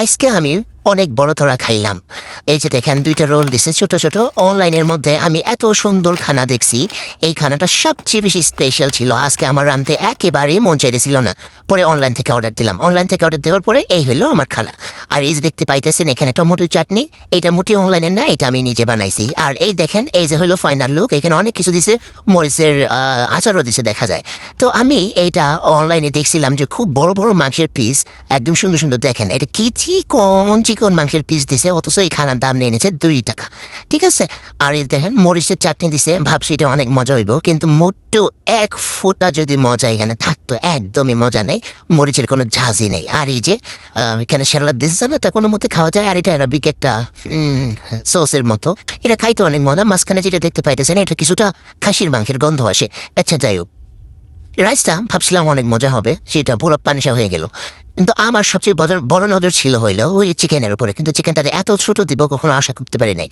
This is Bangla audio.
আজকে আমি অনেক বড় ধরা খাইলাম। এই যে দেখেন 2টা রোল দিছে ছোট ছোট। অনলাইনের মধ্যে আমি এত সুন্দর খানা দেখছি, এই খানাটা সবচেয়ে বেশি স্পেশাল ছিল। আজকে আমার রাঁধতে একেবারেই মন চাইতেছিল না, পরে অনলাইন থেকে অর্ডার দিলাম। অনলাইন থেকে অর্ডার দেওয়ার পরে এই হলো আমার খানা। আর এই যে দেখতে পাইতেছেন এখানে টমেটো চাটনি, এটা মোটি অনলাইনের না, এটা আমি নিজে বানাইছি। আর এই দেখেন এই যে হলো ফাইনাল লুক, এখানে অনেক কিছু দিছে, মরিচের আচারও দিছে দেখা যায়। তো আমি এইটা অনলাইনে দেখছিলাম যে খুব বড় বড় মাংসের পিস, একদম সুন্দর সুন্দর। দেখেন এটা কি চিকন মাংসের পিস দিছে, অথচ এই খানার দাম নিয়ে নিচ্ছে 2 টাকা। ঠিক আছে। আর এই দেখেন মরিচের চাটনি দিছে, ভাবছি এটা অনেক মজা হইব, কিন্তু মোটেও এক ফোঁটা যদি মজা এখানে থাকতো, একদমই মজা নেই, মরিচের কোনো ঝাঁঝই নেই। আর এই যে এখানে স্যালাড দিচ্ছে না, তা কোনো মতে খাওয়া যায়। আর এটা অ্যারাবিক একটা সসের মতো, এটা খাইতে অনেক মজা। মাঝখানে যেটা দেখতে পাইতেছেন এটা কিছুটা খাসির মাংসের গন্ধ আসে। আচ্ছা যাই হোক, রাইসটা ভাবছিলাম অনেক মজা হবে, সেটা পুরো পানিসা হয়ে গেল। কিন্তু আমার সবচেয়ে বড় নজর ছিল হইলো ওই চিকেনের উপরে, কিন্তু চিকেনটা এত ছোট দিব কখনো আশা করতে পারি নাই।